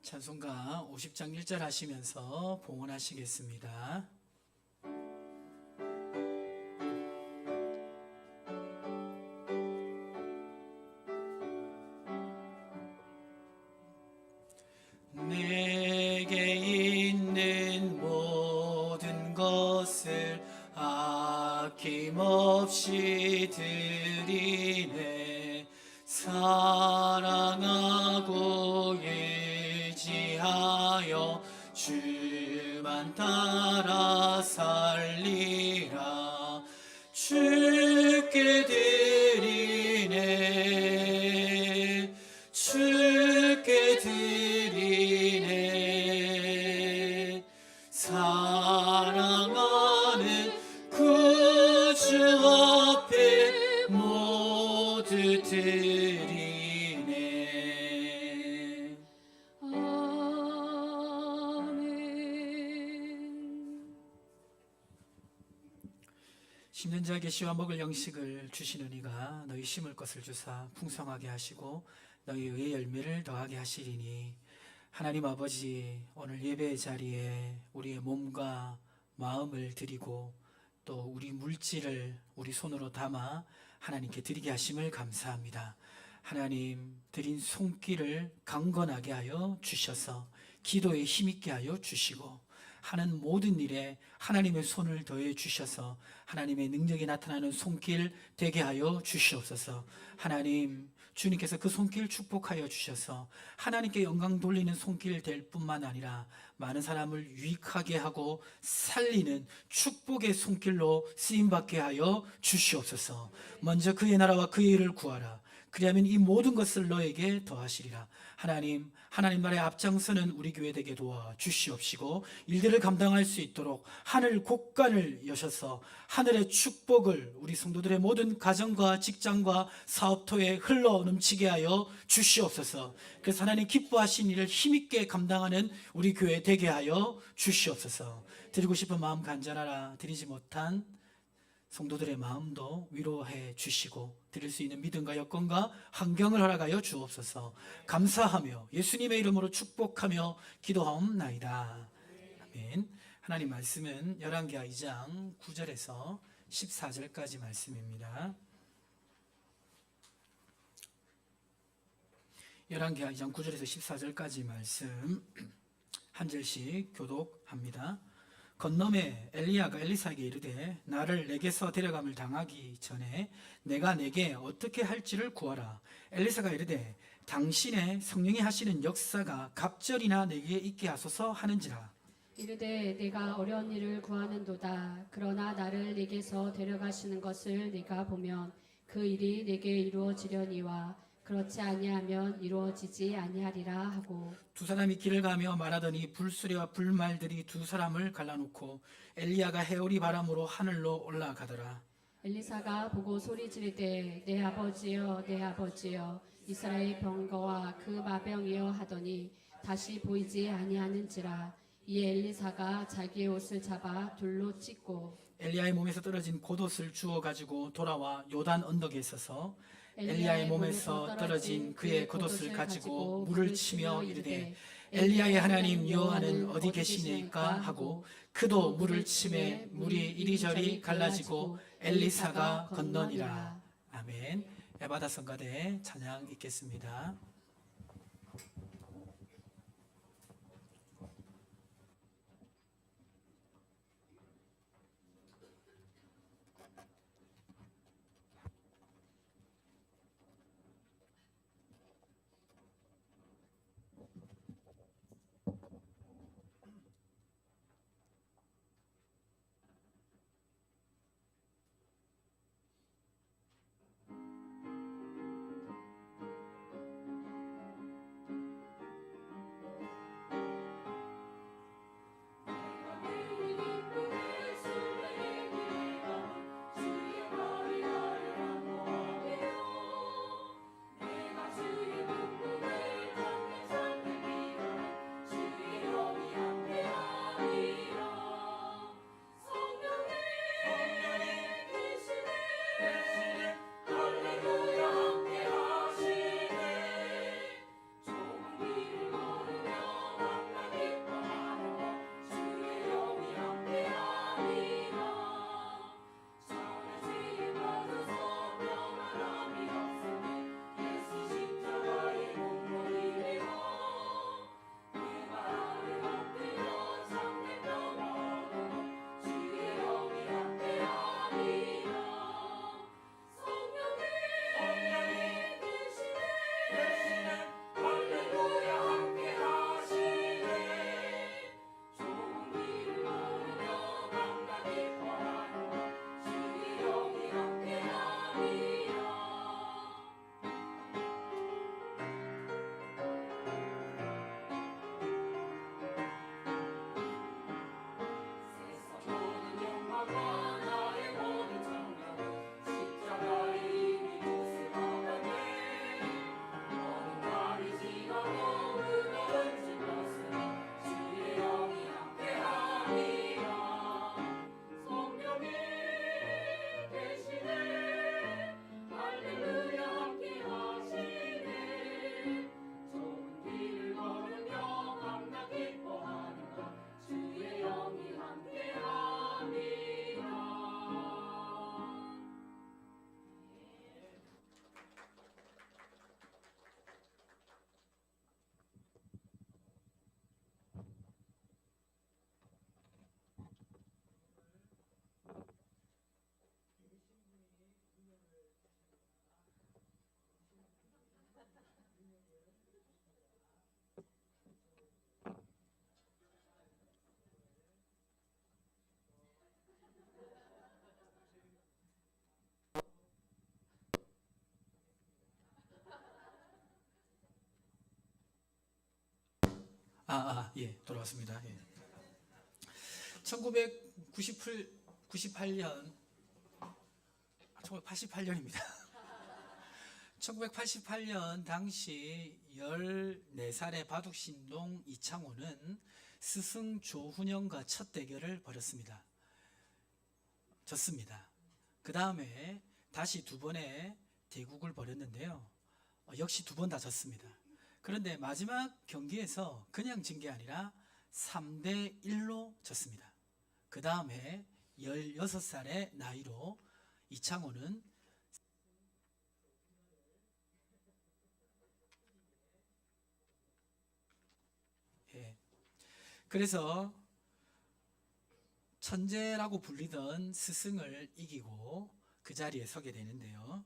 찬송가 50장 1절 하시면서 봉헌하시겠습니다. 내게 있는 모든 것을 아낌없이 드리네. 사랑하고 의지하여 주만 따라 살리라. 주께 드리네. 주께 드리네. 사랑하는 구주 앞에 모두 드리네. 아멘. 심는 자에게 씨와 먹을 양식을 주시는 이가 너희 심을 것을 주사 풍성하게 하시고 너희 의의 열매를 더하게 하시리니. 하나님 아버지, 오늘 예배의 자리에 우리의 몸과 마음을 드리고 또 우리 물질을 우리 손으로 담아 하나님께 드리게 하심을 감사합니다. 하나님, 드린 손길을 강건하게 하여 주셔서 기도에 힘있게 하여 주시고 하는 모든 일에 하나님의 손을 더해 주셔서 하나님의 능력이 나타나는 손길 되게 하여 주시옵소서. 하나님, 주님께서 그 손길 축복하여 주셔서 하나님께 영광 돌리는 손길 될 뿐만 아니라 많은 사람을 유익하게 하고 살리는 축복의 손길로 쓰임받게 하여 주시옵소서. 먼저 그의 나라와 그의 일을 구하라. 그리하면 이 모든 것을 너에게 더하시리라. 하나님, 하나님 나라의 앞장서는 우리 교회 되게 도와 주시옵시고 일들을 감당할 수 있도록 하늘 곳간을 여셔서 하늘의 축복을 우리 성도들의 모든 가정과 직장과 사업토에 흘러 넘치게 하여 주시옵소서. 그래서 하나님 기뻐하신 일을 힘있게 감당하는 우리 교회 되게 하여 주시옵소서. 드리고 싶은 마음 간절하라. 드리지 못한 성도들의 마음도 위로해 주시고 드릴 수 있는 믿음과 여건과 환경을 허락하여 주옵소서. 감사하며 예수님의 이름으로 축복하며 기도하옵나이다. 아멘. 하나님 말씀은 열왕기하 2장 9절에서 14절까지 말씀입니다. 열왕기하 2장 9절에서 14절까지 말씀 한 절씩 교독합니다. 건너매 엘리야가 엘리사에게 이르되 나를 내게서 데려감을 당하기 전에 내가 내게 어떻게 할지를 구하라. 엘리사가 이르되 당신의 성령이 하시는 역사가 갑절이나 내게 있게 하소서 하는지라. 이르되 내가 어려운 일을 구하는도다. 그러나 나를 네게서 데려가시는 것을 네가 보면 그 일이 내게 이루어지려니와 그렇지 아니하면 이루어지지 아니하리라 하고. 두 사람이 길을 가며 말하더니 불수레와 불말들이 두 사람을 갈라놓고 엘리야가 해오리 바람으로 하늘로 올라가더라. 엘리사가 보고 소리 지르되 내 아버지여 내 아버지여 이스라엘 병거와 그 마병이여 하더니 다시 보이지 아니하는지라. 이에 엘리사가 자기의 옷을 잡아 돌로 찢고 엘리야의 몸에서 떨어진 겉옷을 주워 가지고 돌아와 요단 언덕에 서서 엘리야의 몸에서 떨어진 그의 겉옷을 가지고 물을 치며 이르되 엘리야의 하나님 여호와는 어디 계시니까 하고 그도 물을 치매 물이 이리저리 갈라지고 엘리사가 건너니라. 아멘. 에바다 성가대 찬양 읽겠습니다. 예, 돌아왔습니다. 예. 1998년, 1988년입니다. 1988년 당시 14살의 바둑신동 이창호는 스승 조훈영과 첫 대결을 벌였습니다. 졌습니다. 그 다음에 다시 두 번의 대국을 벌였는데요. 역시 두 번 다 졌습니다. 그런데 마지막 경기에서 그냥 진 게 아니라 3대 1로 졌습니다. 그 다음에 16살의 나이로 이창호는 그래서 천재라고 불리던 스승을 이기고 그 자리에 서게 되는데요.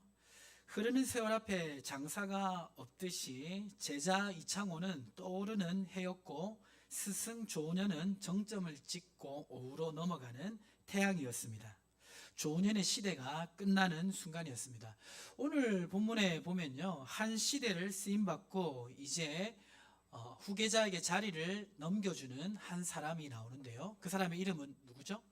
흐르는 세월 앞에 장사가 없듯이 제자 이창호는 떠오르는 해였고 스승 조훈현은 정점을 찍고 오후로 넘어가는 태양이었습니다. 조훈현의 시대가 끝나는 순간이었습니다. 오늘 본문에 보면요, 한 시대를 쓰임받고 이제 후계자에게 자리를 넘겨주는 한 사람이 나오는데요. 그 사람의 이름은 누구죠?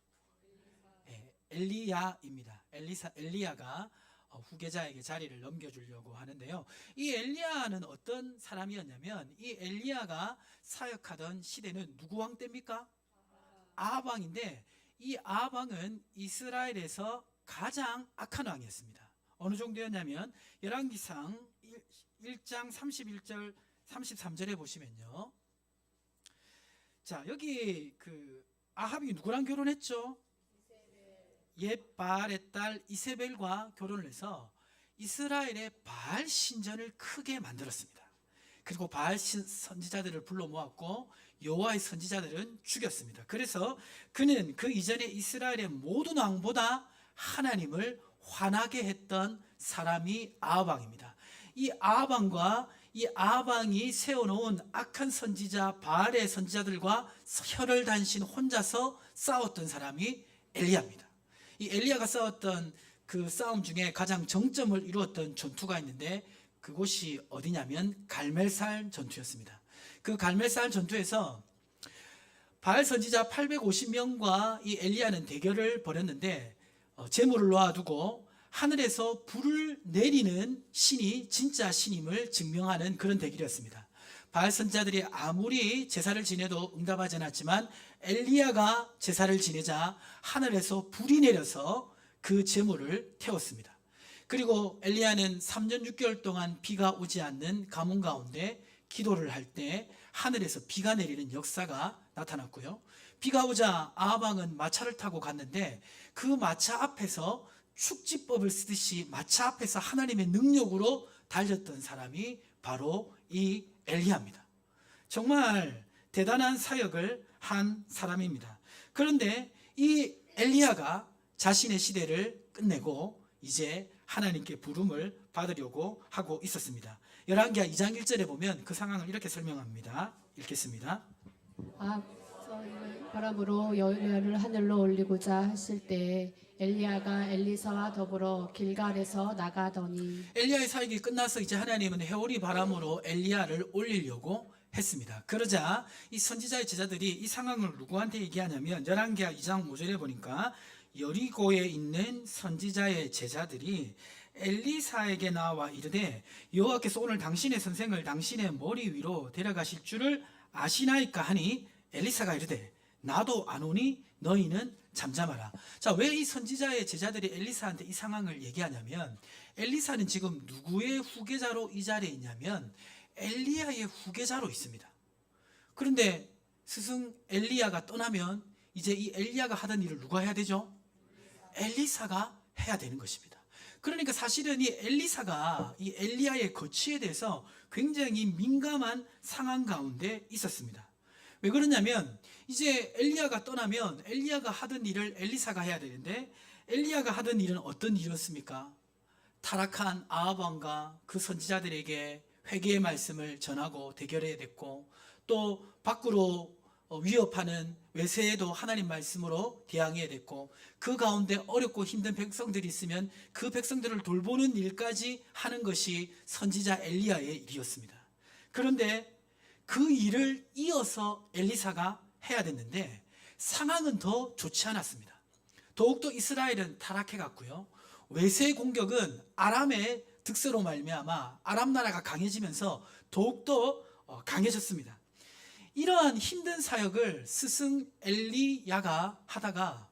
엘리야입니다. 엘리야가 후계자에게 자리를 넘겨주려고 하는데요. 이 엘리야는 어떤 사람이었냐면, 이 엘리야가 사역하던 시대는 누구 왕 때입니까? 아합왕인데, 이 아합왕은 이스라엘에서 가장 악한 왕이었습니다. 어느 정도였냐면 열왕기상 1장 31절 33절에 보시면요, 자, 여기 그 아합이 누구랑 결혼했죠? 옛 바알의 딸 이세벨과 결혼을 해서 이스라엘의 바알 신전을 크게 만들었습니다. 그리고 바알 선지자들을 불러 모았고 여호와의 선지자들은 죽였습니다. 그래서 그는 그 이전에 이스라엘의 모든 왕보다 하나님을 화나게 했던 사람이 아합왕입니다. 이 아합왕과 이 아합왕이 세워놓은 악한 선지자 바알의 선지자들과 혀를 단신 혼자서 싸웠던 사람이 엘리야입니다. 이 엘리야가 싸웠던 그 싸움 중에 가장 정점을 이루었던 전투가 있는데 그곳이 어디냐면 갈멜살 전투였습니다. 그 갈멜살 전투에서 바알 선지자 850명과 이 엘리야는 대결을 벌였는데 재물을 놓아두고 하늘에서 불을 내리는 신이 진짜 신임을 증명하는 그런 대결이었습니다. 바알 선지자들이 아무리 제사를 지내도 응답하지 않았지만 엘리야가 제사를 지내자 하늘에서 불이 내려서 그 재물을 태웠습니다. 그리고 엘리야는 3년 6개월 동안 비가 오지 않는 가뭄 가운데 기도를 할 때 하늘에서 비가 내리는 역사가 나타났고요. 비가 오자 아합 왕은 마차를 타고 갔는데 그 마차 앞에서 축지법을 쓰듯이 마차 앞에서 하나님의 능력으로 달렸던 사람이 바로 이 엘리야입니다. 정말 대단한 사역을 한 사람입니다. 그런데 이 엘리야가 자신의 시대를 끝내고 이제 하나님께 부름을 받으려고 하고 있었습니다. 열왕기하 2장 1절에 보면 그 상황을 이렇게 설명합니다. 읽겠습니다. 바람으로 열매를 하늘로 올리고자 하실 때 엘리야가 엘리사와 더불어 길갈에서 나가더니 엘리야의 사역이 끝나서 이제 하나님은 해오리 바람으로 엘리야를 올리려고 했습니다. 그러자 이 선지자의 제자들이 이 상황을 누구한테 얘기하냐면 열왕기하 2장 5절에 보니까 여리고에 있는 선지자의 제자들이 엘리사에게 나와 이르되 여호와께서 오늘 당신의 선생을 당신의 머리 위로 데려가실 줄을 아시나이까 하니 엘리사가 이르되 나도 아노니 너희는 잠잠하라. 자, 왜 이 선지자의 제자들이 엘리사한테 이 상황을 얘기하냐면 엘리사는 지금 누구의 후계자로 이 자리에 있냐면 엘리야의 후계자로 있습니다. 그런데 스승 엘리야가 떠나면 이제 이 엘리야가 하던 일을 누가 해야 되죠? 엘리사가 해야 되는 것입니다. 그러니까 사실은 이 엘리사가 이 엘리야의 거취에 대해서 굉장히 민감한 상황 가운데 있었습니다. 왜 그러냐면 이제 엘리야가 떠나면 엘리야가 하던 일을 엘리사가 해야 되는데 엘리야가 하던 일은 어떤 일이었습니까? 타락한 아합 왕과 그 선지자들에게 회개의 말씀을 전하고 대결해야 됐고 또 밖으로 위협하는 외세에도 하나님 말씀으로 대항해야 됐고 그 가운데 어렵고 힘든 백성들이 있으면 그 백성들을 돌보는 일까지 하는 것이 선지자 엘리야의 일이었습니다. 그런데 그 일을 이어서 엘리사가 해야 됐는데 상황은 더 좋지 않았습니다. 더욱더 이스라엘은 타락해 갔고요. 외세 공격은 아람의 득세로 말미암아 아람 나라가 강해지면서 더욱더 강해졌습니다. 이러한 힘든 사역을 스승 엘리야가 하다가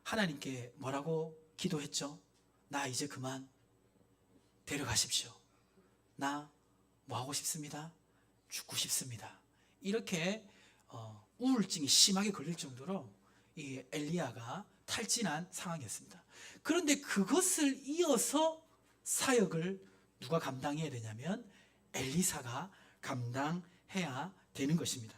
하나님께 뭐라고 기도했죠? 나 이제 그만 데려가십시오. 나 뭐 하고 싶습니다? 죽고 싶습니다. 이렇게 우울증이 심하게 걸릴 정도로 이 엘리야가 탈진한 상황이었습니다. 그런데 그것을 이어서 사역을 누가 감당해야 되냐면 엘리사가 감당해야 되는 것입니다.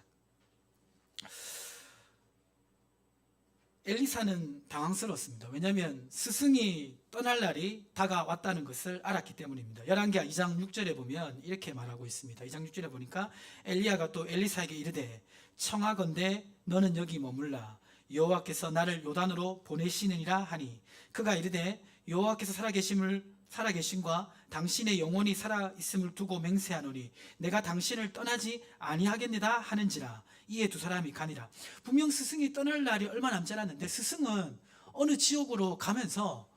엘리사는 당황스러웠습니다. 왜냐하면 스승이 떠날 날이 다가왔다는 것을 알았기 때문입니다. 열왕기하 2장 6절에 보면 이렇게 말하고 있습니다. 2장 6절에 보니까 엘리야가 또 엘리사에게 이르되 청하건대 너는 여기 머물라. 여호와께서 나를 요단으로 보내시느니라 하니 그가 이르되 여호와께서 살아계심과 당신의 영혼이 살아있음을 두고 맹세하노니 내가 당신을 떠나지 아니하겠느다 하는지라. 이에 두 사람이 가니라. 분명 스승이 떠날 날이 얼마 남지 않았는데 스승은 어느 지역으로 가면서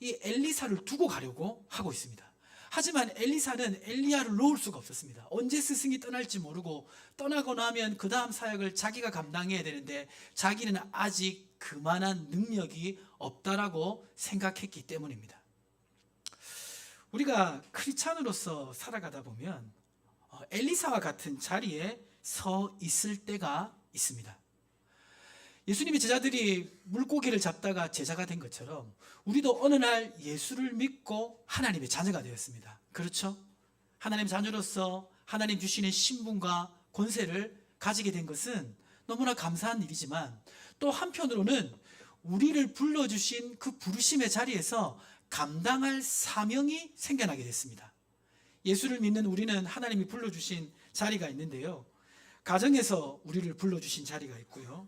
이 엘리사를 두고 가려고 하고 있습니다. 하지만 엘리사는 엘리야를 놓을 수가 없었습니다. 언제 스승이 떠날지 모르고 떠나고 나면 그 다음 사역을 자기가 감당해야 되는데 자기는 아직 그만한 능력이 없다라고 생각했기 때문입니다. 우리가 크리스찬으로서 살아가다 보면 엘리사와 같은 자리에 서 있을 때가 있습니다. 예수님의 제자들이 물고기를 잡다가 제자가 된 것처럼 우리도 어느 날 예수를 믿고 하나님의 자녀가 되었습니다. 그렇죠? 하나님의 자녀로서 하나님 주시는 신분과 권세를 가지게 된 것은 너무나 감사한 일이지만 또 한편으로는 우리를 불러주신 그 부르심의 자리에서 감당할 사명이 생겨나게 됐습니다. 예수를 믿는 우리는 하나님이 불러주신 자리가 있는데요. 가정에서 우리를 불러주신 자리가 있고요.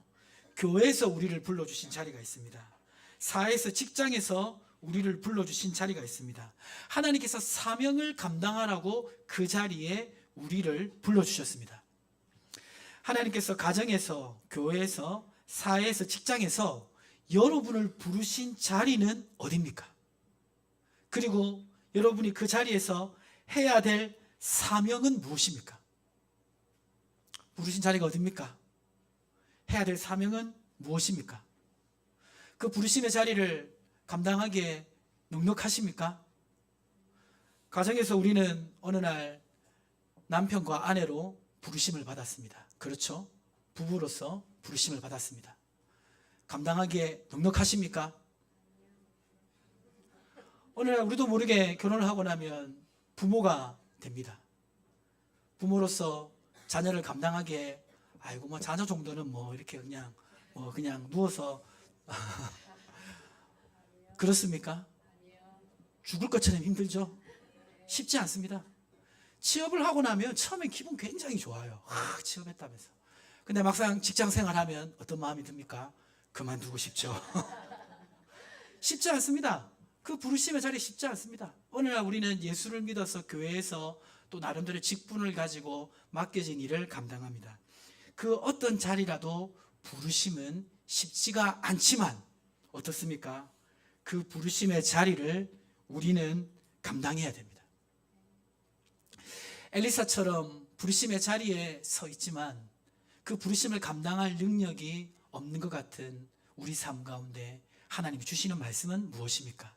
교회에서 우리를 불러주신 자리가 있습니다. 사회에서, 직장에서 우리를 불러주신 자리가 있습니다. 하나님께서 사명을 감당하라고 그 자리에 우리를 불러주셨습니다. 하나님께서 가정에서, 교회에서, 사회에서, 직장에서 여러분을 부르신 자리는 어디입니까? 그리고 여러분이 그 자리에서 해야 될 사명은 무엇입니까? 부르신 자리가 어디입니까? 해야 될 사명은 무엇입니까? 그 부르심의 자리를 감당하기에 넉넉하십니까? 가정에서 우리는 어느 날 남편과 아내로 부르심을 받았습니다. 그렇죠? 부부로서 부르심을 받았습니다. 감당하기에 넉넉하십니까? 어느 날 우리도 모르게 결혼을 하고 나면 부모가 됩니다. 부모로서 자녀를 감당하기에 아이고 뭐 자녀 정도는 뭐 이렇게 그냥 누워서 그렇습니까? 죽을 것처럼 힘들죠? 쉽지 않습니다. 취업을 하고 나면 처음엔 기분 굉장히 좋아요. 취업했다면서. 근데 막상 직장 생활하면 어떤 마음이 듭니까? 그만두고 싶죠. 쉽지 않습니다. 그 부르심의 자리 쉽지 않습니다. 어느 날 우리는 예수를 믿어서 교회에서 또 나름대로 직분을 가지고 맡겨진 일을 감당합니다. 그 어떤 자리라도 부르심은 쉽지가 않지만 어떻습니까? 그 부르심의 자리를 우리는 감당해야 됩니다. 엘리사처럼 부르심의 자리에 서 있지만 그 부르심을 감당할 능력이 없는 것 같은 우리 삶 가운데 하나님이 주시는 말씀은 무엇입니까?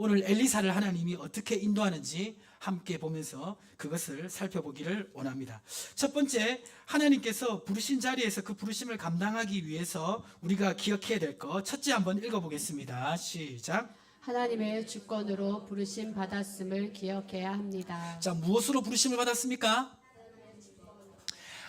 오늘 엘리사를 하나님이 어떻게 인도하는지 함께 보면서 그것을 살펴보기를 원합니다. 첫 번째, 하나님께서 부르신 자리에서 그 부르심을 감당하기 위해서 우리가 기억해야 될 것, 첫째 한번 읽어보겠습니다. 시작. 하나님의 주권으로 부르심 받았음을 기억해야 합니다. 자, 무엇으로 부르심을 받았습니까?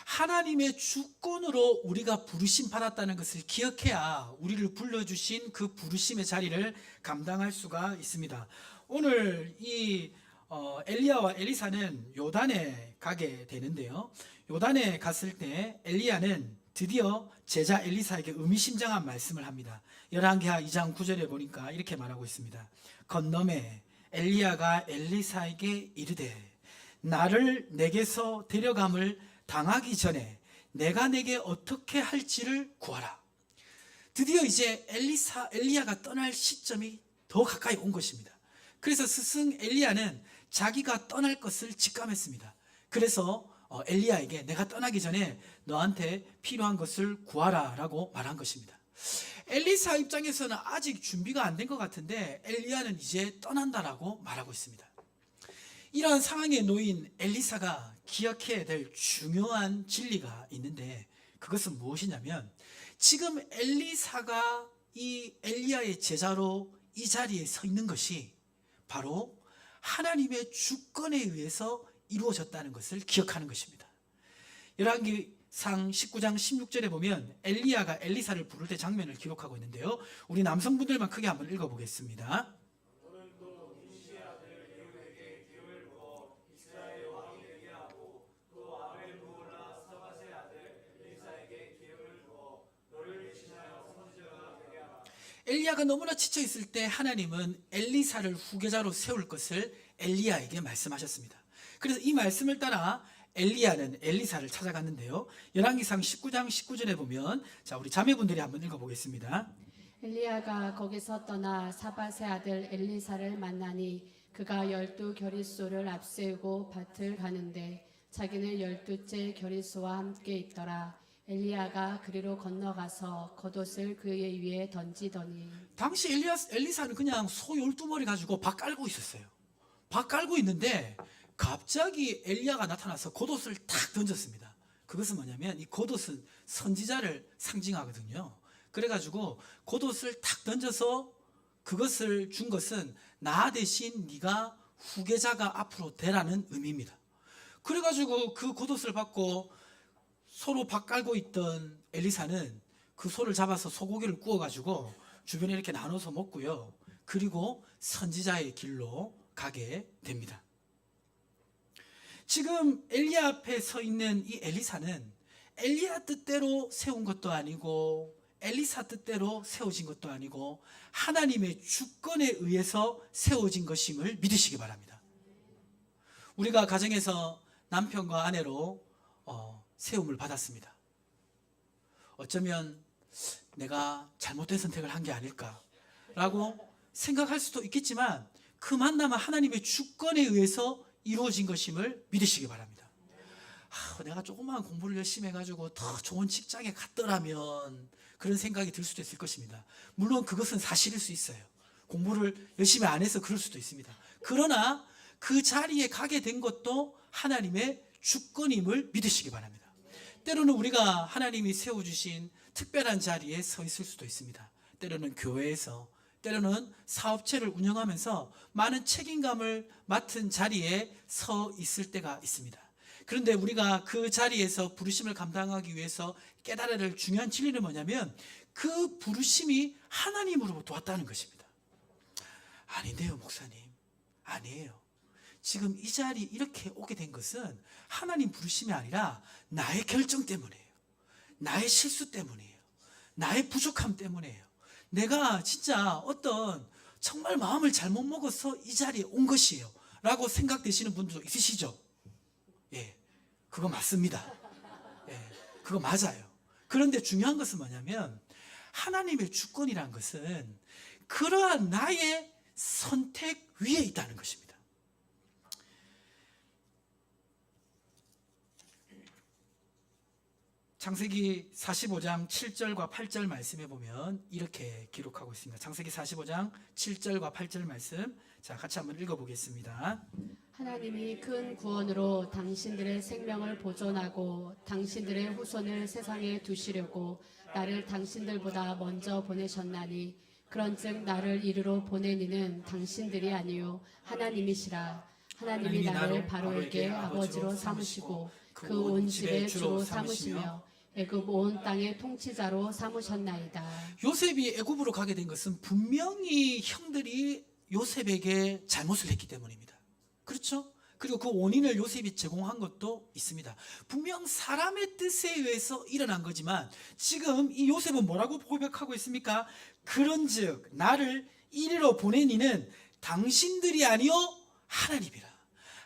하나님의 주권으로 우리가 부르심 받았다는 것을 기억해야 우리를 불러주신 그 부르심의 자리를 감당할 수가 있습니다. 오늘 이 엘리야와 엘리사는 요단에 가게 되는데요. 요단에 갔을 때 엘리야는 드디어 제자 엘리사에게 의미심장한 말씀을 합니다. 열왕기하 2장 9절에 보니까 이렇게 말하고 있습니다. 건너매 엘리야가 엘리사에게 이르되 나를 내게서 데려감을 당하기 전에 내가 내게 어떻게 할지를 구하라. 드디어 이제 엘리야가 떠날 시점이 더 가까이 온 것입니다. 그래서 스승 엘리야는 자기가 떠날 것을 직감했습니다. 그래서 엘리야에게 내가 떠나기 전에 너한테 필요한 것을 구하라 라고 말한 것입니다. 엘리사 입장에서는 아직 준비가 안 된 것 같은데 엘리야는 이제 떠난다라고 말하고 있습니다. 이러한 상황에 놓인 엘리사가 기억해야 될 중요한 진리가 있는데 그것은 무엇이냐면 지금 엘리사가 이 엘리야의 제자로 이 자리에 서 있는 것이 바로 하나님의 주권에 의해서 이루어졌다는 것을 기억하는 것입니다. 열왕기상 19장 16절에 보면 엘리야가 엘리사를 부를 때 장면을 기록하고 있는데요. 우리 남성분들만 크게 한번 읽어보겠습니다. 엘리야가 너무나 지쳐있을 때 하나님은 엘리사를 후계자로 세울 것을 엘리야에게 말씀하셨습니다. 그래서 이 말씀을 따라 엘리야는 엘리사를 찾아갔는데요. 열왕기상 19장 19절에 보면 자 우리 자매분들이 한번 읽어보겠습니다. 엘리야가 거기서 떠나 사밧의 아들 엘리사를 만나니 그가 12 겨릿소를 앞세우고 밭을 가는데 자기는 12째 겨릿소와 함께 있더라. 엘리야가 그리로 건너가서 겉옷을 그의 위에 던지더니 당시 엘리사는 그냥 소 12마리 가지고 밭 깔고 있었어요. 밭 깔고 있는데 갑자기 엘리야가 나타나서 겉옷을 탁 던졌습니다. 그것은 뭐냐면 이 겉옷은 선지자를 상징하거든요. 그래가지고 겉옷을 탁 던져서 그것을 준 것은 나 대신 네가 후계자가 앞으로 되라는 의미입니다. 그래가지고 그 겉옷을 받고 소로 밥 깔고 있던 엘리사는 그 소를 잡아서 소고기를 구워가지고 주변에 이렇게 나눠서 먹고요. 그리고 선지자의 길로 가게 됩니다. 지금 엘리야 앞에 서 있는 이 엘리사는 엘리야 뜻대로 세운 것도 아니고 엘리사 뜻대로 세워진 것도 아니고 하나님의 주권에 의해서 세워진 것임을 믿으시기 바랍니다. 우리가 가정에서 남편과 아내로 세움을 받았습니다. 어쩌면 내가 잘못된 선택을 한 게 아닐까라고 생각할 수도 있겠지만 그 만남은 하나님의 주권에 의해서 이루어진 것임을 믿으시기 바랍니다. 내가 조금만 공부를 열심히 해가지고 더 좋은 직장에 갔더라면 그런 생각이 들 수도 있을 것입니다. 물론 그것은 사실일 수 있어요. 공부를 열심히 안 해서 그럴 수도 있습니다. 그러나 그 자리에 가게 된 것도 하나님의 주권임을 믿으시기 바랍니다. 때로는 우리가 하나님이 세워주신 특별한 자리에 서 있을 수도 있습니다. 때로는 교회에서, 때로는 사업체를 운영하면서 많은 책임감을 맡은 자리에 서 있을 때가 있습니다. 그런데 우리가 그 자리에서 부르심을 감당하기 위해서 깨달아야 될 중요한 진리는 뭐냐면 그 부르심이 하나님으로부터 왔다는 것입니다. 아닌데요, 목사님. 아니에요. 지금 이 자리에 이렇게 오게 된 것은 하나님 부르심이 아니라 나의 결정 때문이에요. 나의 실수 때문이에요. 나의 부족함 때문이에요. 내가 진짜 어떤 정말 마음을 잘못 먹어서 이 자리에 온 것이에요 라고 생각되시는 분들도 있으시죠? 예, 그거 맞습니다. 예, 그거 맞아요. 그런데 중요한 것은 뭐냐면 하나님의 주권이란 것은 그러한 나의 선택 위에 있다는 것입니다. 창세기 45장 7절과 8절 말씀에 보면 이렇게 기록하고 있습니다. 창세기 45장 7절과 8절 말씀, 자 같이 한번 읽어보겠습니다. 하나님이 큰 구원으로 당신들의 생명을 보존하고 당신들의 후손을 세상에 두시려고 나를 당신들보다 먼저 보내셨나니 그런즉 나를 이르러 보낸 이는 당신들이 아니요 하나님이시라. 하나님이 나를 바로에게 아버지로 삼으시고 그 온 집의 주로 삼으시며 애굽 온 땅의 통치자로 삼으셨나이다. 요셉이 애굽으로 가게 된 것은 분명히 형들이 요셉에게 잘못을 했기 때문입니다. 그렇죠? 그리고 그 원인을 요셉이 제공한 것도 있습니다. 분명 사람의 뜻에 의해서 일어난 거지만 지금 이 요셉은 뭐라고 고백하고 있습니까? 그런즉 나를 이리로 보낸 이는 당신들이 아니요 하나님이라.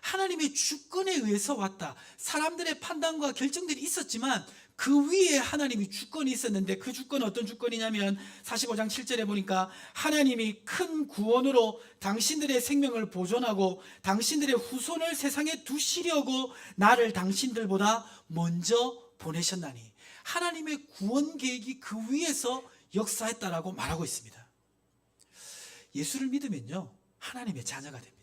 하나님의 주권에 의해서 왔다. 사람들의 판단과 결정들이 있었지만 그 위에 하나님이 주권이 있었는데, 그 주권은 어떤 주권이냐면 45장 7절에 보니까 하나님이 큰 구원으로 당신들의 생명을 보존하고 당신들의 후손을 세상에 두시려고 나를 당신들보다 먼저 보내셨나니, 하나님의 구원 계획이 그 위에서 역사했다라고 말하고 있습니다. 예수를 믿으면요, 하나님의 자녀가 됩니다.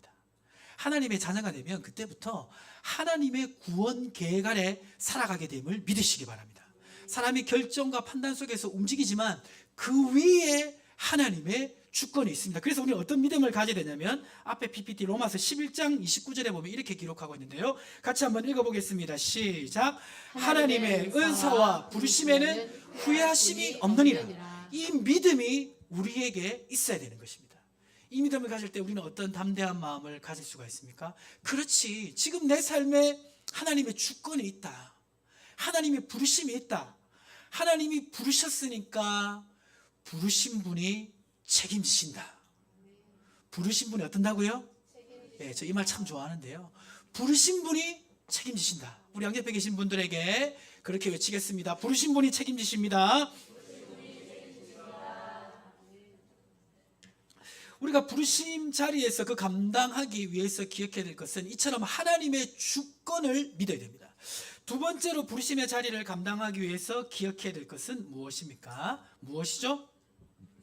하나님의 자녀가 되면 그때부터 하나님의 구원 계획 아래 살아가게 됨을 믿으시기 바랍니다. 사람이 결정과 판단 속에서 움직이지만 그 위에 하나님의 주권이 있습니다. 그래서 우리는 어떤 믿음을 가져야 되냐면, 앞에 PPT 로마서 11장 29절에 보면 이렇게 기록하고 있는데요, 같이 한번 읽어보겠습니다. 시작. 하나님의 은사와 부르심에는 후회하심이 없느니라. 이 믿음이 우리에게 있어야 되는 것입니다. 이 믿음을 가질 때 우리는 어떤 담대한 마음을 가질 수가 있습니까? 그렇지, 지금 내 삶에 하나님의 주권이 있다, 하나님의 부르심이 있다. 하나님이 부르셨으니까 부르신 분이 책임지신다. 부르신 분이 어떤다고요? 예, 저 이 말 참 좋아하는데요. 부르신 분이 책임지신다. 우리 양옆에 계신 분들에게 그렇게 외치겠습니다. 부르신 분이 책임지십니다. 우리가 부르심 자리에서 그 감당하기 위해서 기억해야 될 것은 이처럼 하나님의 주권을 믿어야 됩니다. 두 번째로 부르심의 자리를 감당하기 위해서 기억해야 될 것은 무엇입니까? 무엇이죠?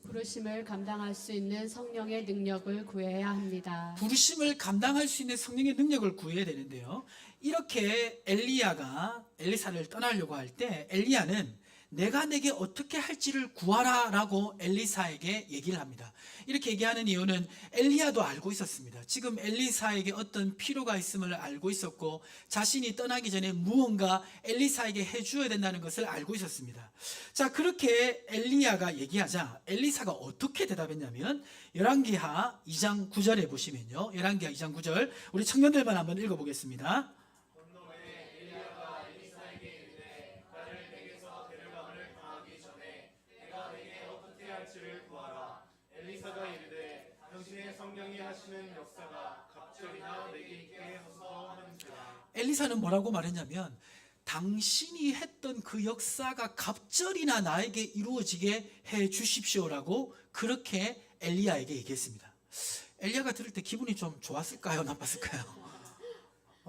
부르심을 감당할 수 있는 성령의 능력을 구해야 합니다. 부르심을 감당할 수 있는 성령의 능력을 구해야 되는데요, 이렇게 엘리야가 엘리사를 떠나려고 할 때 엘리야는 내가 내게 어떻게 할지를 구하라 라고 엘리사에게 얘기를 합니다. 이렇게 얘기하는 이유는 엘리야도 알고 있었습니다. 지금 엘리사에게 어떤 필요가 있음을 알고 있었고, 자신이 떠나기 전에 무언가 엘리사에게 해줘야 된다는 것을 알고 있었습니다. 자, 그렇게 엘리야가 얘기하자 엘리사가 어떻게 대답했냐면, 열왕기하 2장 9절에 보시면요, 열왕기하 2장 9절 우리 청년들만 한번 읽어보겠습니다. 엘리사가 이르되 당신의 성령이 하시는 역사가 갑절이나 내게 있게 하소서 하는지라. 엘리사는 뭐라고 말했냐면, 당신이 했던 그 역사가 갑절이나 나에게 이루어지게 해 주십시오라고 그렇게 엘리야에게 얘기했습니다. 엘리야가 들을 때 기분이 좀 좋았을까요? 나빴을까요?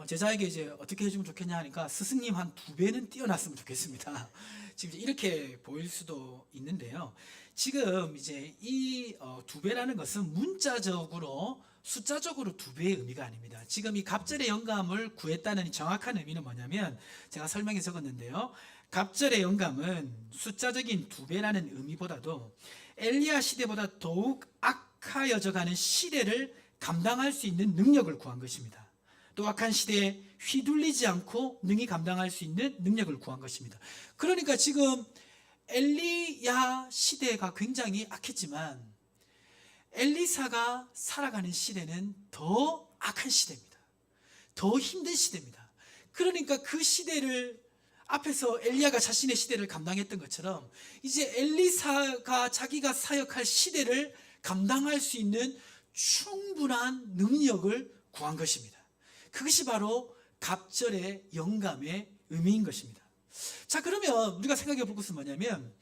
제자에게 이제 어떻게 해주면 좋겠냐 하니까 스승님 한 2배는 뛰어났으면 좋겠습니다. 지금 이렇게 보일 수도 있는데요. 지금 이제 이 2배라는 것은 문자적으로 숫자적으로 2배의 의미가 아닙니다. 지금 이 갑절의 영감을 구했다는 정확한 의미는 뭐냐면, 제가 설명에 적었는데요, 갑절의 영감은 숫자적인 2배라는 의미보다도 엘리야 시대보다 더욱 악하여져가는 시대를 감당할 수 있는 능력을 구한 것입니다. 또 악한 시대에 휘둘리지 않고 능히 감당할 수 있는 능력을 구한 것입니다. 그러니까 지금 엘리야 시대가 굉장히 악했지만 엘리사가 살아가는 시대는 더 악한 시대입니다. 더 힘든 시대입니다. 그러니까 그 시대를 앞에서 엘리야가 자신의 시대를 감당했던 것처럼 이제 엘리사가 자기가 사역할 시대를 감당할 수 있는 충분한 능력을 구한 것입니다. 그것이 바로 갑절의 영감의 의미인 것입니다. 자, 그러면 우리가 생각해 볼 것은 뭐냐면,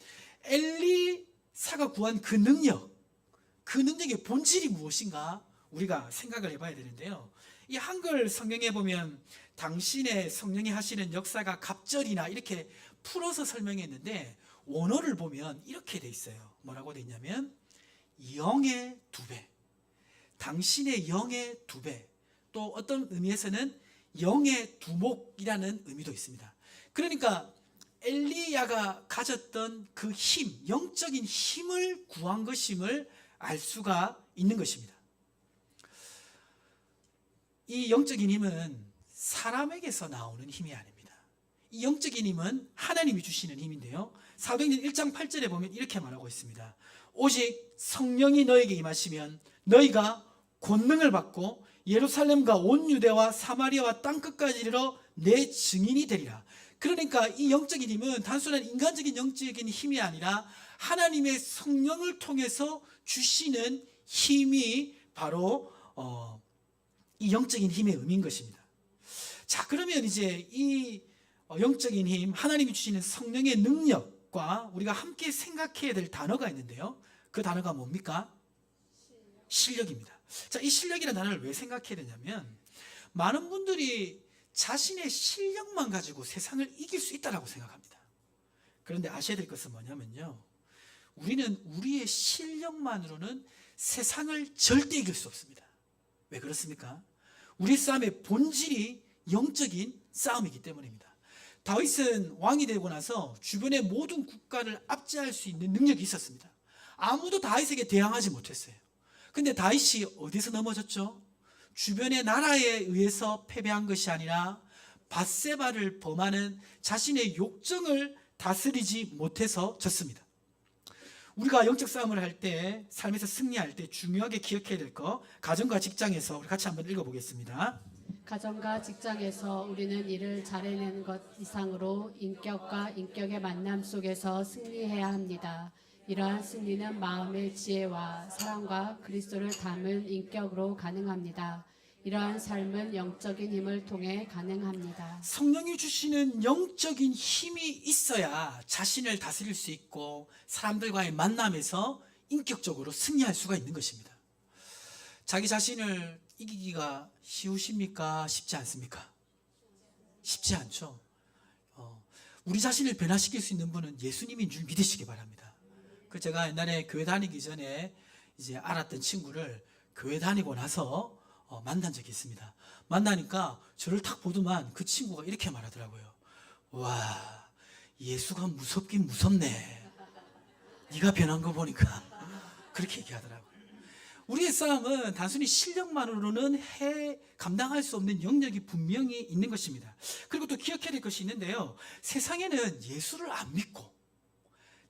엘리사가 구한 그 능력, 그 능력의 본질이 무엇인가 우리가 생각을 해봐야 되는데요, 이 한글 성경에 보면 당신의 성령이 하시는 역사가 갑절이나 이렇게 풀어서 설명했는데, 원어를 보면 이렇게 돼 있어요. 뭐라고 돼 있냐면, 영의 2배, 당신의 영의 2배, 또 어떤 의미에서는 영의 두목이라는 의미도 있습니다. 그러니까 엘리야가 가졌던 그 힘, 영적인 힘을 구한 것임을 알 수가 있는 것입니다. 이 영적인 힘은 사람에게서 나오는 힘이 아닙니다. 이 영적인 힘은 하나님이 주시는 힘인데요, 사도행전 1장 8절에 보면 이렇게 말하고 있습니다. 오직 성령이 너에게 임하시면 너희가 권능을 받고 예루살렘과 온 유대와 사마리아와 땅끝까지 이르러 내 증인이 되리라. 그러니까 이 영적인 힘은 단순한 인간적인 영적인 힘이 아니라 하나님의 성령을 통해서 주시는 힘이 바로 이 영적인 힘의 의미인 것입니다. 자, 그러면 이제 이 영적인 힘, 하나님이 주시는 성령의 능력과 우리가 함께 생각해야 될 단어가 있는데요. 그 단어가 뭡니까? 실력입니다. 자, 이 실력이라는 단어를 왜 생각해야 되냐면, 많은 분들이 자신의 실력만 가지고 세상을 이길 수 있다고 생각합니다. 그런데 아셔야 될 것은 뭐냐면요, 우리는 우리의 실력만으로는 세상을 절대 이길 수 없습니다. 왜 그렇습니까? 우리 싸움의 본질이 영적인 싸움이기 때문입니다. 다윗은 왕이 되고 나서 주변의 모든 국가를 압제할 수 있는 능력이 있었습니다. 아무도 다윗에게 대항하지 못했어요. 근데 다윗이 어디서 넘어졌죠? 주변의 나라에 의해서 패배한 것이 아니라 밧세바를 범하는 자신의 욕정을 다스리지 못해서 졌습니다. 우리가 영적 싸움을 할 때, 삶에서 승리할 때 중요하게 기억해야 될 거, 가정과 직장에서 우리 같이 한번 읽어보겠습니다. 가정과 직장에서 우리는 일을 잘해내는 것 이상으로 인격과 인격의 만남 속에서 승리해야 합니다. 이러한 승리는 마음의 지혜와 사랑과 그리스도를 담은 인격으로 가능합니다. 이러한 삶은 영적인 힘을 통해 가능합니다. 성령이 주시는 영적인 힘이 있어야 자신을 다스릴 수 있고 사람들과의 만남에서 인격적으로 승리할 수가 있는 것입니다. 자기 자신을 이기기가 쉬우십니까? 쉽지 않습니까? 쉽지 않죠. 우리 자신을 변화시킬 수 있는 분은 예수님인 줄 믿으시기 바랍니다. 그 제가 옛날에 교회 다니기 전에 이제 알았던 친구를 교회 다니고 나서 만난 적이 있습니다. 만나니까 저를 탁 보더만 그 친구가 이렇게 말하더라고요. 와, 예수가 무섭긴 무섭네. 네가 변한 거 보니까. 그렇게 얘기하더라고요. 우리의 싸움은 단순히 실력만으로는 감당할 수 없는 영역이 분명히 있는 것입니다. 그리고 또 기억해야 될 것이 있는데요. 세상에는 예수를 안 믿고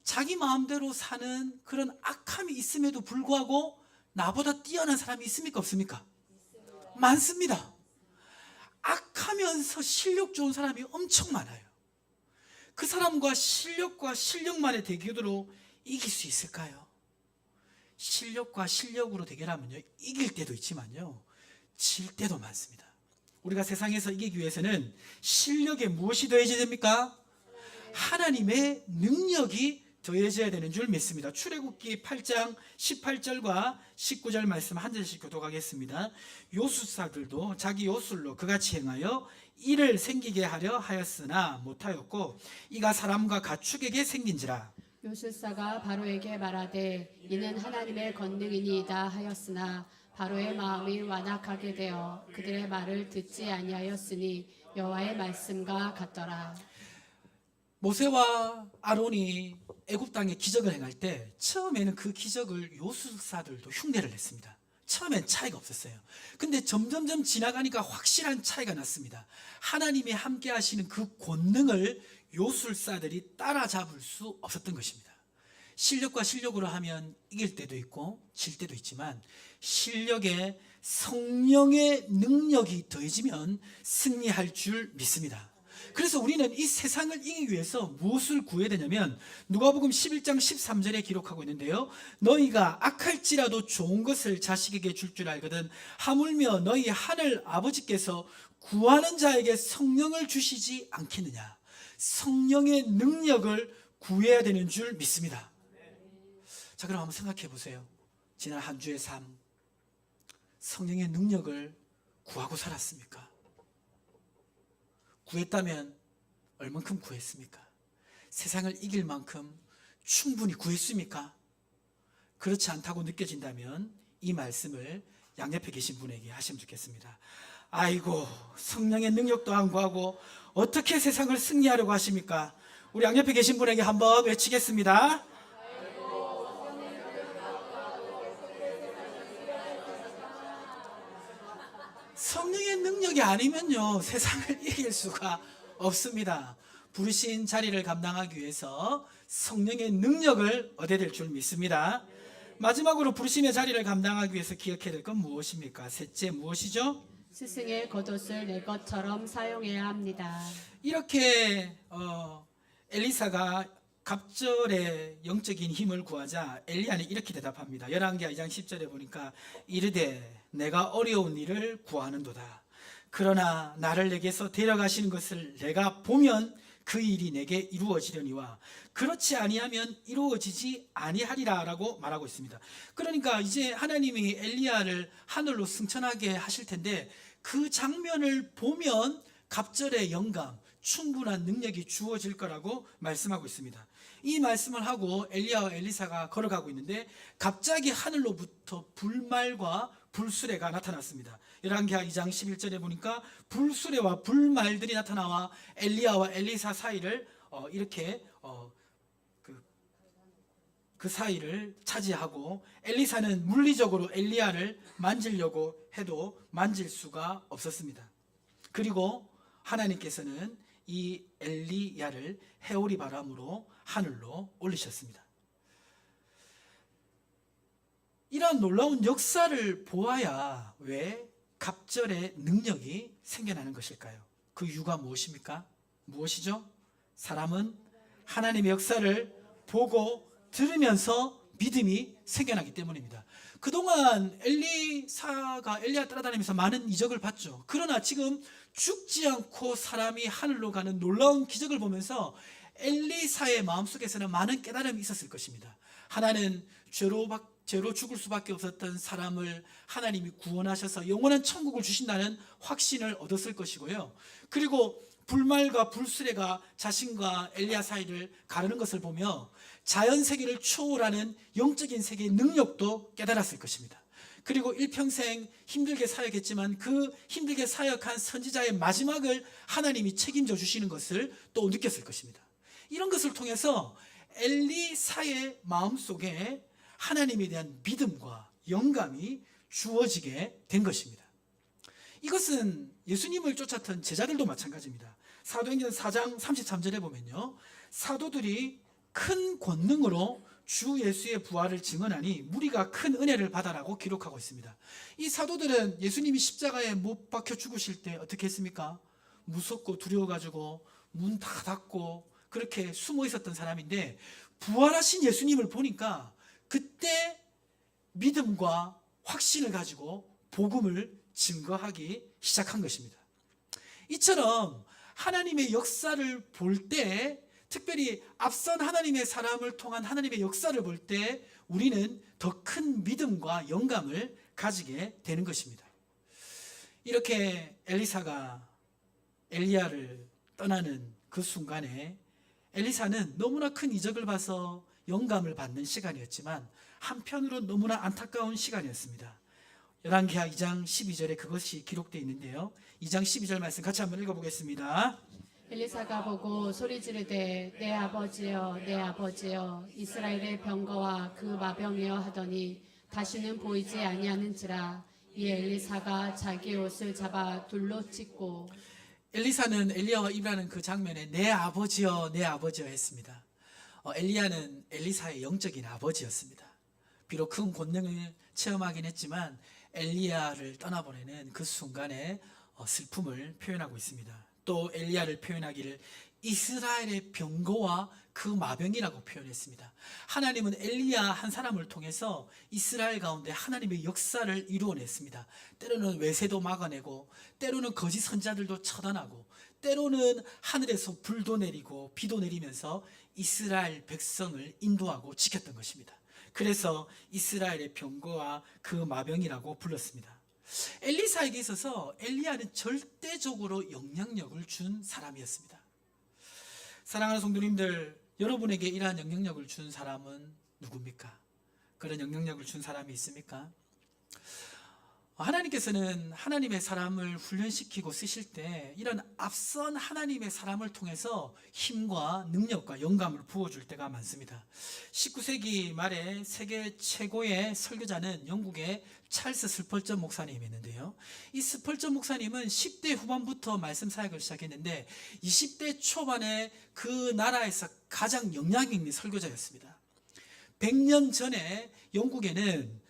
자기 마음대로 사는 그런 악함이 있음에도 불구하고 나보다 뛰어난 사람이 있습니까? 없습니까? 많습니다. 악하면서 실력 좋은 사람이 엄청 많아요. 그 사람과 실력과 실력만의 대결로 이길 수 있을까요? 실력과 실력으로 대결하면요, 이길 때도 있지만요, 질 때도 많습니다. 우리가 세상에서 이기기 위해서는 실력에 무엇이 더해져야 됩니까? 하나님의 능력이 더해져야 되는 줄 믿습니다. 출애굽기 8장 18절과 19절 말씀 한 절씩 교독하겠습니다. 요술사들도 자기 요술로 그같이 행하여 이를 생기게 하려 하였으나 못하였고 이가 사람과 가축에게 생긴지라. 요술사가 바로에게 말하되 이는 하나님의 권능이니이다 하였으나 바로의 마음이 완악하게 되어 그들의 말을 듣지 아니하였으니 여호와의 말씀과 같더라. 모세와 아론이 애굽 땅에 기적을 행할 때 처음에는 그 기적을 요술사들도 흉내를 냈습니다. 처음엔 차이가 없었어요. 근데 점점점 지나가니까 확실한 차이가 났습니다. 하나님이 함께 하시는 그 권능을 요술사들이 따라잡을 수 없었던 것입니다. 실력과 실력으로 하면 이길 때도 있고 질 때도 있지만 실력에 성령의 능력이 더해지면 승리할 줄 믿습니다. 그래서 우리는 이 세상을 이기기 위해서 무엇을 구해야 되냐면 누가복음 11장 13절에 기록하고 있는데요. 너희가 악할지라도 좋은 것을 자식에게 줄 줄 알거든 하물며 너희 하늘 아버지께서 구하는 자에게 성령을 주시지 않겠느냐. 성령의 능력을 구해야 되는 줄 믿습니다. 자, 그럼 한번 생각해 보세요. 지난 한 주의 삶, 성령의 능력을 구하고 살았습니까? 구했다면 얼만큼 구했습니까? 세상을 이길 만큼 충분히 구했습니까? 그렇지 않다고 느껴진다면 이 말씀을 양옆에 계신 분에게 하시면 좋겠습니다. 아이고, 성령의 능력도 안 구하고 어떻게 세상을 승리하려고 하십니까? 우리 양옆에 계신 분에게 한번 외치겠습니다. 성령의 능력이 아니면요, 세상을 이길 수가 없습니다. 부르신 자리를 감당하기 위해서 성령의 능력을 얻어야 될 줄 믿습니다. 마지막으로 부르심의 자리를 감당하기 위해서 기억해야 될 건 무엇입니까? 셋째, 무엇이죠? 스승의 겉옷을 내 것처럼 사용해야 합니다. 이렇게 엘리사가 갑절의 영적인 힘을 구하자 엘리야는 이렇게 대답합니다. 열왕기하 2장 10절에 보니까 이르되 내가 어려운 일을 구하는도다. 그러나 나를 내게서 데려가시는 것을 내가 보면 그 일이 내게 이루어지려니와 그렇지 아니하면 이루어지지 아니하리라 라고 말하고 있습니다. 그러니까 이제 하나님이 엘리야를 하늘로 승천하게 하실 텐데 그 장면을 보면 갑절의 영감, 충분한 능력이 주어질 거라고 말씀하고 있습니다. 이 말씀을 하고 엘리야와 엘리사가 걸어가고 있는데 갑자기 하늘로부터 불말과 불수레가 나타났습니다. 열왕기하 2장 11절에 보니까 불수레와 불말들이 나타나와 엘리야와 엘리사 사이를 이렇게 그 사이를 차지하고 엘리사는 물리적으로 엘리야를 만지려고 해도 만질 수가 없었습니다. 그리고 하나님께서는 이 엘리야를 해오리 바람으로 하늘로 올리셨습니다. 이러한 놀라운 역사를 보아야 왜 갑절의 능력이 생겨나는 것일까요? 그 이유가 무엇입니까? 무엇이죠? 사람은 하나님의 역사를 보고 들으면서 믿음이 생겨나기 때문입니다. 그동안 엘리사가 엘리야 따라다니면서 많은 이적을 봤죠. 그러나 지금 죽지 않고 사람이 하늘로 가는 놀라운 기적을 보면서 엘리사의 마음속에서는 많은 깨달음이 있었을 것입니다. 하나는 죄로 죽을 수밖에 없었던 사람을 하나님이 구원하셔서 영원한 천국을 주신다는 확신을 얻었을 것이고요. 그리고 불말과 불수레가 자신과 엘리야 사이를 가르는 것을 보며 자연 세계를 초월하는 영적인 세계의 능력도 깨달았을 것입니다. 그리고 일평생 힘들게 사역했지만 그 힘들게 사역한 선지자의 마지막을 하나님이 책임져 주시는 것을 또 느꼈을 것입니다. 이런 것을 통해서 엘리사의 마음속에 하나님에 대한 믿음과 영감이 주어지게 된 것입니다. 이것은 예수님을 쫓았던 제자들도 마찬가지입니다. 사도행전 4장 33절에 보면요, 사도들이 큰 권능으로 주 예수의 부활을 증언하니 무리가 큰 은혜를 받아라고 기록하고 있습니다. 이 사도들은 예수님이 십자가에 못 박혀 죽으실 때 어떻게 했습니까? 무섭고 두려워가지고 문 다 닫고 그렇게 숨어 있었던 사람인데 부활하신 예수님을 보니까 그때 믿음과 확신을 가지고 복음을 증거하기 시작한 것입니다. 이처럼 하나님의 역사를 볼 때, 특별히 앞선 하나님의 사람을 통한 하나님의 역사를 볼 때 우리는 더 큰 믿음과 영감을 가지게 되는 것입니다. 이렇게 엘리사가 엘리야를 떠나는 그 순간에 엘리사는 너무나 큰 이적을 봐서 영감을 받는 시간이었지만 한편으로 너무나 안타까운 시간이었습니다. 열왕기하 2장 12절에 그것이 기록되어 있는데요. 2장 12절 말씀 같이 한번 읽어보겠습니다. 엘리사가 보고 소리 지르되 내 아버지여 내 아버지여 이스라엘의 병거와 그 마병이여 하더니 다시는 보이지 아니하는지라. 이 엘리사가 자기 옷을 잡아 둘로 찢고. 엘리사는 엘리야와 입라는 그 장면에 내 아버지여 했습니다. 엘리야는 엘리사의 영적인 아버지였습니다. 비록 큰 권능을 체험하긴 했지만 엘리야를 떠나보내는 그 순간에 슬픔을 표현하고 있습니다. 또 엘리야를 표현하기를 이스라엘의 병거와 그 마병이라고 표현했습니다. 하나님은 엘리야 한 사람을 통해서 이스라엘 가운데 하나님의 역사를 이루어냈습니다. 때로는 외세도 막아내고, 때로는 거짓 선자들도 처단하고, 때로는 하늘에서 불도 내리고 비도 내리면서 이스라엘 백성을 인도하고 지켰던 것입니다. 그래서 이스라엘의 병거와 그 마병이라고 불렀습니다. 엘리사에게 있어서 엘리야는 절대적으로 영향력을 준 사람이었습니다. 사랑하는 성도님들, 여러분에게 이러한 영향력을 준 사람은 누굽니까? 그런 영향력을 준 사람이 있습니까? 하나님께서는 하나님의 사람을 훈련시키고 쓰실 때 이런 앞선 하나님의 사람을 통해서 힘과 능력과 영감을 부어줄 때가 많습니다. 19세기 말에 세계 최고의 설교자는 영국의 찰스 스펄전 목사님이었는데요. 이 스펄전 목사님은 10대 후반부터 말씀 사역을 시작했는데 20대 초반에 그 나라에서 가장 영향력 있는 설교자였습니다. 100년 전에 영국에는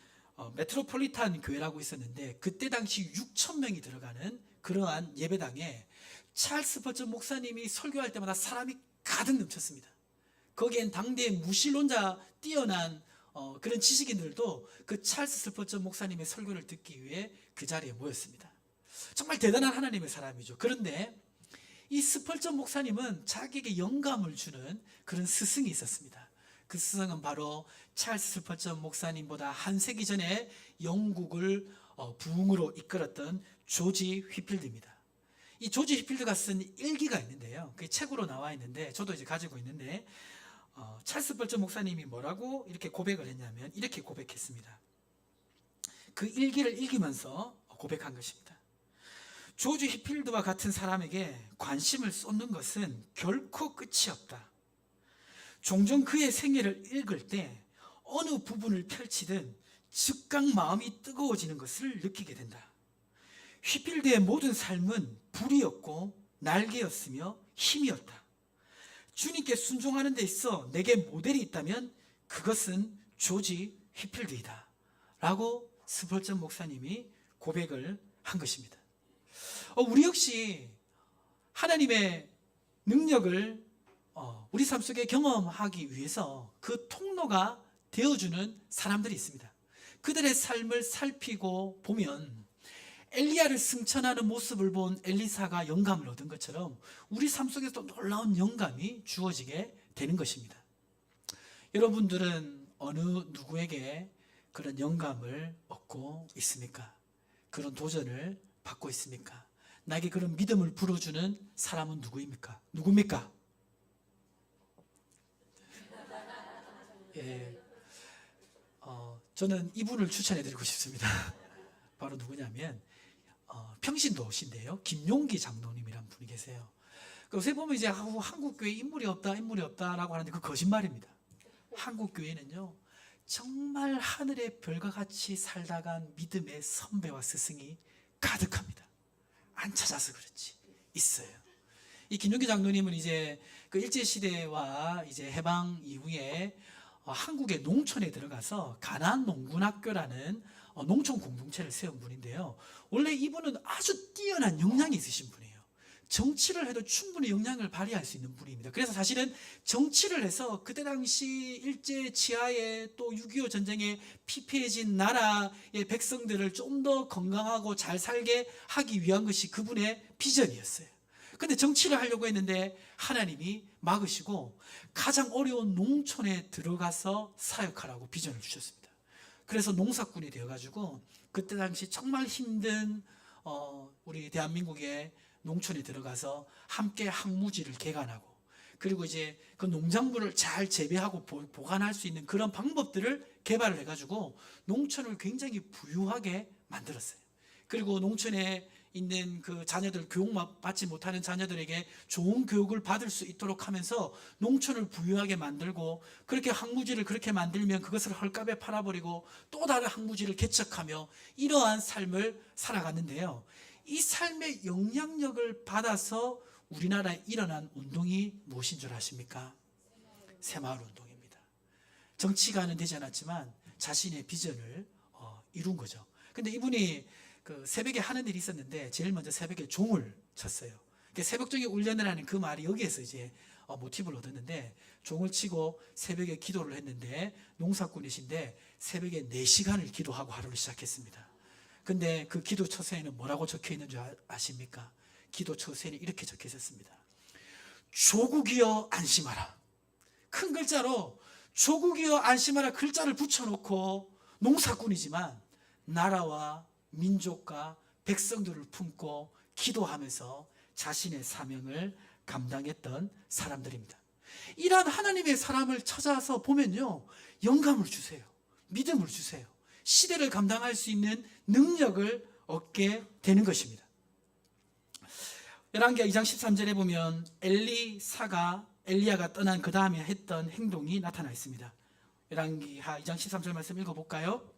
메트로폴리탄 교회라고 있었는데 그때 당시 6,000명이 들어가는 그러한 예배당에 찰스 스펄전 목사님이 설교할 때마다 사람이 가득 넘쳤습니다. 거기엔 당대의 무신론자 뛰어난 그런 지식인들도 그 찰스 스펄전 목사님의 설교를 듣기 위해 그 자리에 모였습니다. 정말 대단한 하나님의 사람이죠. 그런데 이 스펄전 목사님은 자기에게 영감을 주는 그런 스승이 있었습니다. 그 스승은 바로 찰스 스펄전 목사님보다 한 세기 전에 영국을 부흥으로 이끌었던 조지 휘필드입니다. 이 조지 휘필드가 쓴 일기가 있는데요. 그게 책으로 나와 있는데 저도 이제 가지고 있는데 찰스 스펄전 목사님이 뭐라고 이렇게 고백을 했냐면 이렇게 고백했습니다. 그 일기를 읽으면서 고백한 것입니다. 조지 휘필드와 같은 사람에게 관심을 쏟는 것은 결코 끝이 없다. 종종 그의 생애를 읽을 때 어느 부분을 펼치든 즉각 마음이 뜨거워지는 것을 느끼게 된다. 휘필드의 모든 삶은 불이었고 날개였으며 힘이었다. 주님께 순종하는 데 있어 내게 모델이 있다면 그것은 조지 휘필드이다 라고 스펄전 목사님이 고백을 한 것입니다. 우리 역시 하나님의 능력을 우리 삶 속에 경험하기 위해서 그 통로가 되어주는 사람들이 있습니다. 그들의 삶을 살피고 보면 엘리야를 승천하는 모습을 본 엘리사가 영감을 얻은 것처럼 우리 삶 속에서 놀라운 영감이 주어지게 되는 것입니다. 여러분들은 어느 누구에게 그런 영감을 얻고 있습니까? 그런 도전을 받고 있습니까? 나에게 그런 믿음을 불어주는 사람은 누구입니까? 누굽니까? 예, 저는 이분을 추천해드리고 싶습니다. 바로 누구냐면 평신도신데요. 김용기 장로님이란 분이 계세요. 요새 보면 이제 한국교회 인물이 없다라고 하는데 그 거짓말입니다. 한국교회는요 정말 하늘의 별과 같이 살다간 믿음의 선배와 스승이 가득합니다. 안 찾아서 그렇지 있어요. 이 김용기 장로님은 이제 그 일제 시대와 이제 해방 이후에 한국의 농촌에 들어가서 가난 농군학교라는 농촌 공동체를 세운 분인데요. 원래 이분은 아주 뛰어난 역량이 있으신 분이에요. 정치를 해도 충분히 역량을 발휘할 수 있는 분입니다. 그래서 사실은 정치를 해서 그때 당시 일제 치하에 또 6.25 전쟁에 피폐해진 나라의 백성들을 좀 더 건강하고 잘 살게 하기 위한 것이 그분의 비전이었어요. 근데 정치를 하려고 했는데 하나님이 막으시고 가장 어려운 농촌에 들어가서 사역하라고 비전을 주셨습니다. 그래서 농사꾼이 되어가지고 그때 당시 정말 힘든 우리 대한민국의 농촌에 들어가서 함께 항무지를 개간하고 그리고 이제 그 농작물을 잘 재배하고 보관할 수 있는 그런 방법들을 개발을 해가지고 농촌을 굉장히 부유하게 만들었어요. 그리고 농촌에 있는 그 자녀들, 교육받지 못하는 자녀들에게 좋은 교육을 받을 수 있도록 하면서 농촌을 부유하게 만들고 그렇게 항무지를 그렇게 만들면 그것을 헐값에 팔아버리고 또 다른 항무지를 개척하며 이러한 삶을 살아갔는데요. 이 삶의 영향력을 받아서 우리나라에 일어난 운동이 무엇인 줄 아십니까? 새마을 운동입니다. 정치가는 되지 않았지만 자신의 비전을 이룬 거죠. 근데 이분이 그 새벽에 하는 일이 있었는데 제일 먼저 새벽에 종을 쳤어요. 새벽종이 울려는 하는 그 말이 여기에서 이제 모티브를 얻었는데 종을 치고 새벽에 기도를 했는데 농사꾼이신데 새벽에 4시간을 기도하고 하루를 시작했습니다. 근데 그 기도 처세에는 뭐라고 적혀 있는 줄 아십니까? 기도 처세에는 이렇게 적혀 있었습니다. 조국이여 안심하라. 큰 글자로 조국이여 안심하라 글자를 붙여놓고 농사꾼이지만 나라와 민족과 백성들을 품고 기도하면서 자신의 사명을 감당했던 사람들입니다. 이러한 하나님의 사람을 찾아서 보면요 영감을 주세요. 믿음을 주세요. 시대를 감당할 수 있는 능력을 얻게 되는 것입니다. 열왕기하 2장 13절에 보면 엘리야가 떠난 그 다음에 했던 행동이 나타나 있습니다. 열왕기하 2장 13절 말씀 읽어볼까요?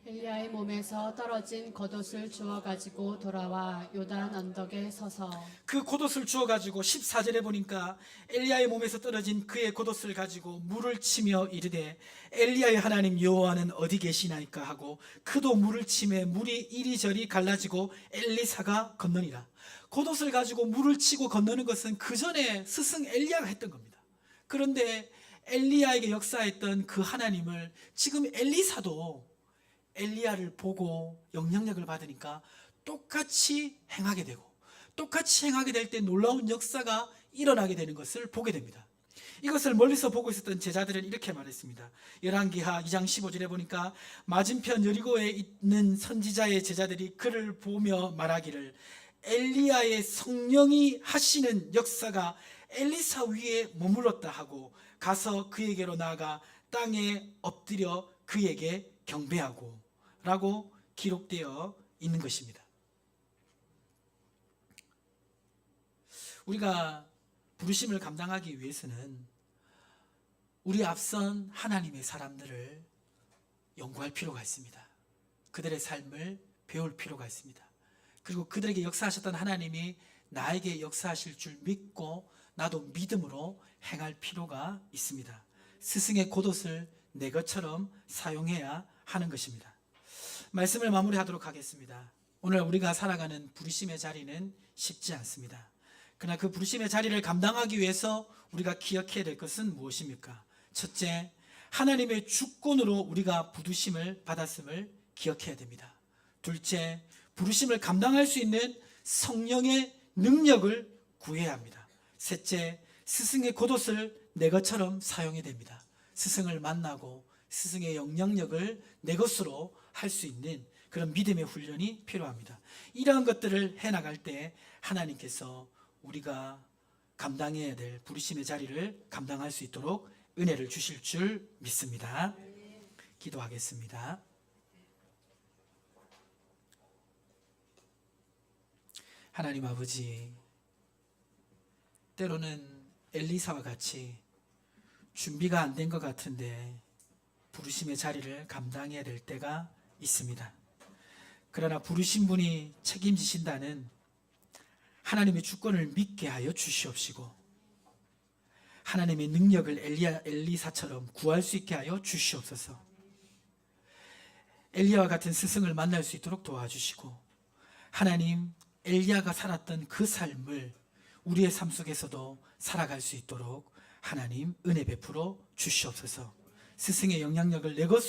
엘리야의 몸에서 떨어진 겉옷을 주워 가지고 돌아와 요단 언덕에 서서 그 겉옷을 주워 가지고 14절에 보니까 엘리야의 몸에서 떨어진 그의 겉옷을 가지고 물을 치며 이르되 엘리야의 하나님 여호와는 어디 계시나이까 하고 그도 물을 치매 물이 이리저리 갈라지고 엘리사가 건너니라. 겉옷을 가지고 물을 치고 건너는 것은 그 전에 스승 엘리야가 했던 겁니다. 그런데 엘리야에게 역사했던 그 하나님을 지금 엘리사도 엘리야를 보고 영향력을 받으니까 똑같이 행하게 되고 똑같이 행하게 될 때 놀라운 역사가 일어나게 되는 것을 보게 됩니다. 이것을 멀리서 보고 있었던 제자들은 이렇게 말했습니다. 열왕기하 2장 15절에 보니까 맞은편 여리고에 있는 선지자의 제자들이 그를 보며 말하기를 엘리야의 성령이 하시는 역사가 엘리사 위에 머물렀다 하고 가서 그에게로 나아가 땅에 엎드려 그에게 경배하고 라고 기록되어 있는 것입니다. 우리가 부르심을 감당하기 위해서는 우리 앞선 하나님의 사람들을 연구할 필요가 있습니다. 그들의 삶을 배울 필요가 있습니다. 그리고 그들에게 역사하셨던 하나님이 나에게 역사하실 줄 믿고 나도 믿음으로 행할 필요가 있습니다. 스승의 겉옷을 내 것처럼 사용해야 하는 것입니다. 말씀을 마무리하도록 하겠습니다. 오늘 우리가 살아가는 부르심의 자리는 쉽지 않습니다. 그러나 그 부르심의 자리를 감당하기 위해서 우리가 기억해야 될 것은 무엇입니까? 첫째, 하나님의 주권으로 우리가 부르심을 받았음을 기억해야 됩니다. 둘째, 부르심을 감당할 수 있는 성령의 능력을 구해야 합니다. 셋째, 스승의 겉옷을 내 것처럼 사용해야 됩니다. 스승을 만나고 스승의 영향력을 내 것으로 할 수 있는 그런 믿음의 훈련이 필요합니다. 이러한 것들을 해나갈 때 하나님께서 우리가 감당해야 될 부르심의 자리를 감당할 수 있도록 은혜를 주실 줄 믿습니다. 기도하겠습니다. 하나님 아버지, 때로는 엘리사와 같이 준비가 안 된 것 같은데 부르심의 자리를 감당해야 될 때가 있습니다. 그러나 부르신 분이 책임지신다는 하나님의 주권을 믿게 하여 주시옵시고 하나님의 능력을 엘리사처럼 구할 수 있게 하여 주시옵소서. 엘리야와 같은 스승을 만날 수 있도록 도와주시고 하나님, 엘리야가 살았던 그 삶을 우리의 삶 속에서도 살아갈 수 있도록 하나님 은혜 베풀어 주시옵소서. 스승의 영향력을 내 것으로